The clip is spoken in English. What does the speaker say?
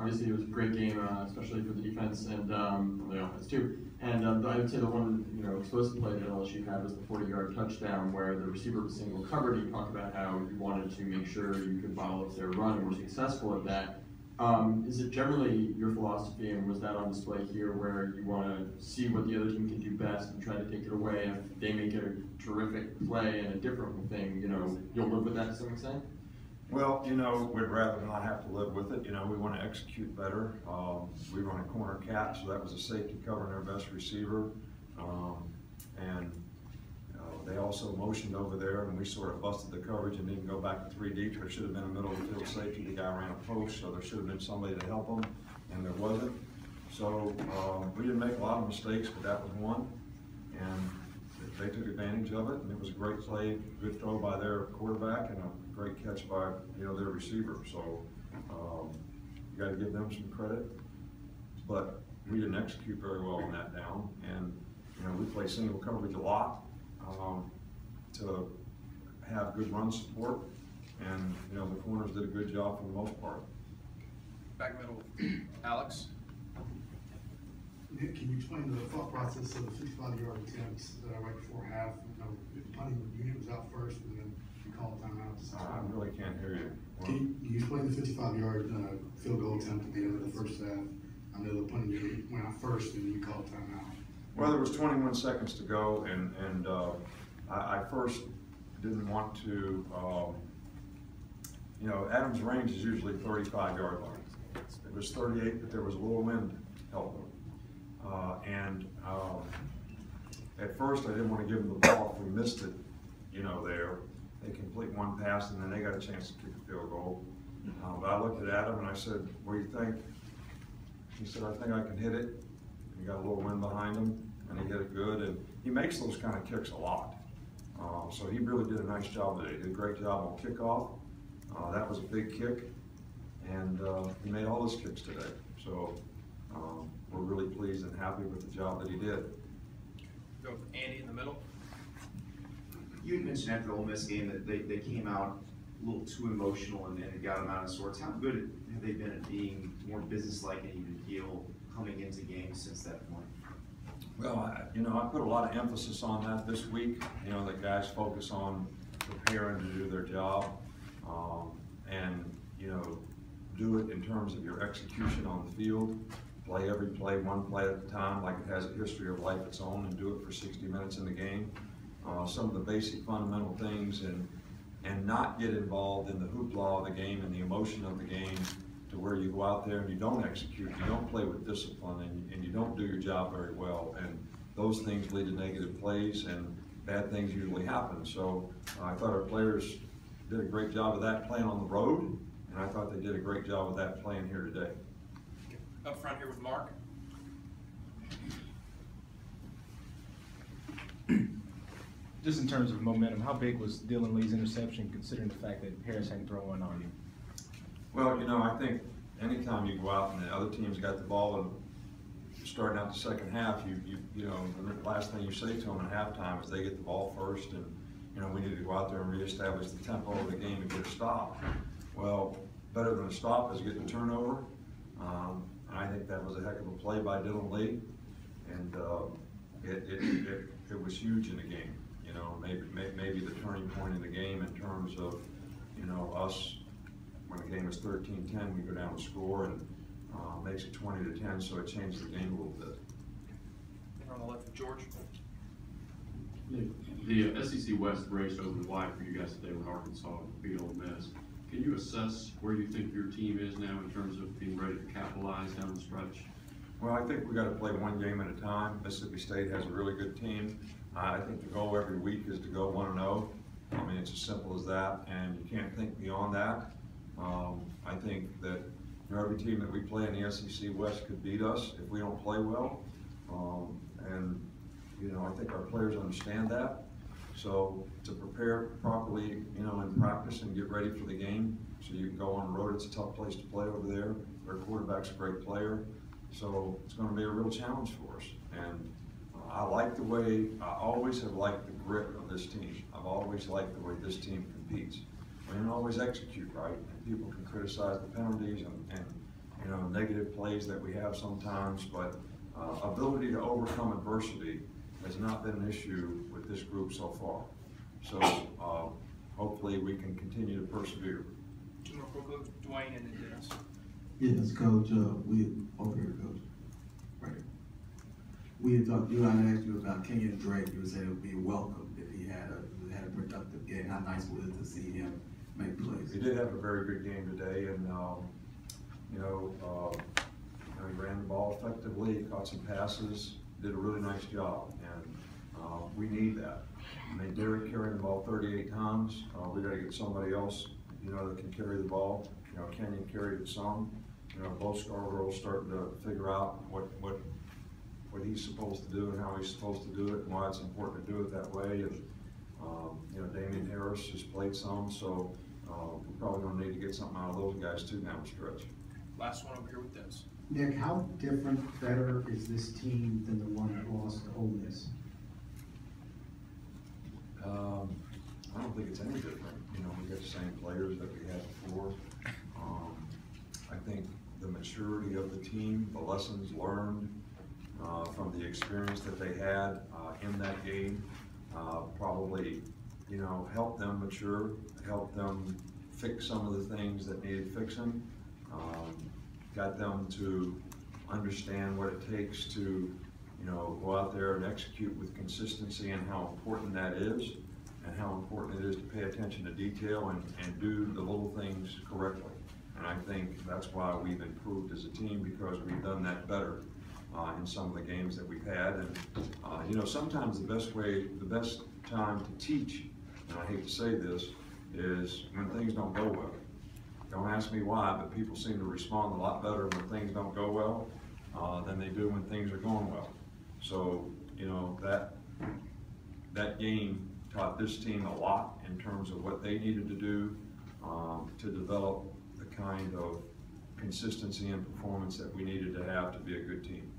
obviously it was a great game, especially for the defense and for the offense too. And I would say the one explosive play that LSU had was the 40-yard touchdown where the receiver was single covered. You talked about how you wanted to make sure you could follow up their run and were successful at that. Is it generally your philosophy, and was that on display here, where you want to see what the other team can do best and try to take it away? If they make a terrific play and a different thing, you'll live with that to some extent? Well, we'd rather not have to live with it. We want to execute better. We run a corner cat, so that was a safety covering their best receiver. And they also motioned over there, and we sort of busted the coverage and didn't go back to 3 deep. There should have been a middle of the field safety. The guy ran a post, so there should have been somebody to help him, and there wasn't. So we didn't make a lot of mistakes, but that was one. And they took advantage of it, and it was a great play, good throw by their quarterback, and a great catch by their receiver. So you got to give them some credit. But we didn't execute very well on that down, and we play single coverage a lot to have good run support, and the corners did a good job for the most part. Back middle, Alex. Nick, can you explain the thought process of the 55-yard attempts right before half? The punting unit was out first, and then you called timeout. I really can't hear you. Can you explain the 55-yard field goal attempt at the end of the first half? I know the punting unit went out first, and you called timeout. Well, there was 21 seconds to go, and I first didn't want to, Adams' range is usually 35-yard line. It was 38, but there was a little wind helping. At first I didn't want to give them the ball if we missed it, there. They complete one pass, and then they got a chance to kick a field goal. But I looked at Adam and I said, "What do you think?" He said, "I think I can hit it." And he got a little wind behind him, and he hit it good. And he makes those kind of kicks a lot. So he really did a nice job today. He did a great job on kickoff. That was a big kick, and he made all his kicks today. So we're really pleased and happy with the job that he did. Go with Andy in the middle. You had mentioned after the Ole Miss game that they came out a little too emotional and it got them out of sorts. How good have they been at being more businesslike and even heel coming into games since that point? Well, I put a lot of emphasis on that this week. The guys focus on preparing to do their job, and do it in terms of your execution on the field. Play every play, one play at a time, like it has a history of life its own, and do it for 60 minutes in the game. Some of the basic fundamental things, and not get involved in the hoopla of the game and the emotion of the game, to where you go out there and you don't execute, you don't play with discipline, and you don't do your job very well. And those things lead to negative plays, and bad things usually happen. So I thought our players did a great job of that playing on the road, and I thought they did a great job of that playing here today. Up front here with Mark. Just in terms of momentum, how big was Dylan Lee's interception, considering the fact that Harris hadn't thrown one on you? Well, I think anytime you go out and the other team's got the ball and starting out the second half, the last thing you say to them at halftime is they get the ball first, and we need to go out there and reestablish the tempo of the game and get a stop. Well, better than a stop is getting a turnover. And I think that was a heck of a play by Dylan Lee, and it was huge in the game. Maybe the turning point in the game in terms of us, when the game was 13-10, we go down and score, and makes it 20-10, so it changed the game a little bit. On the left, George. The SEC West race opened wide for you guys today when Arkansas beat Ole Miss. Can you assess where you think your team is now in terms of being ready to capitalize down the stretch? Well, I think we got to play one game at a time. Mississippi State has a really good team. I think the goal every week is to go 1-0. I mean, it's as simple as that, and you can't think beyond that. I think that every team that we play in the SEC West could beat us if we don't play well. And I think our players understand that. So to prepare properly, in practice and get ready for the game, so you can go on the road. It's a tough place to play over there. Our quarterback's a great player, so it's going to be a real challenge for us. And I like the way, I always have liked the grit of this team. I've always liked the way this team competes. We don't always execute right, and people can criticize the penalties and negative plays that we have sometimes, but ability to overcome adversity has not been an issue with this group so far. So hopefully we can continue to persevere. Two more quickly, Dwayne and then Dennis. Yes, Coach, we, over here, Coach. Right. We had talked, I asked you about Kenyon Drake. You said it would be welcome if he had a productive game. How nice was it to see him make plays? He did have a very good game today, and he ran the ball effectively, caught some passes, did a really nice job, and we need that. I mean, Derek carrying the ball 38 times. We got to get somebody else, that can carry the ball. Kenyon carried it some. Both Scarborough's starting to figure out what he's supposed to do and how he's supposed to do it and why it's important to do it that way. And Damian Harris has played some, so we're probably going to need to get something out of those guys too down the stretch. Last one over here with Dennis. Nick, how different, better is this team than the one that lost to Ole Miss? I don't think it's any different. We got the same players that we had before. I think the maturity of the team, the lessons learned from the experience that they had in that game, probably, helped them mature, helped them fix some of the things that needed fixing, got them to understand what it takes to, go out there and execute with consistency and how important that is, and how important it is to pay attention to detail and do the little things correctly. And I think that's why we've improved as a team, because we've done that better in some of the games that we've had. And sometimes the best time to teach, and I hate to say this, is when things don't go well. Don't ask me why, but people seem to respond a lot better when things don't go well than they do when things are going well. So, that game taught this team a lot in terms of what they needed to do to develop the kind of consistency and performance that we needed to have to be a good team.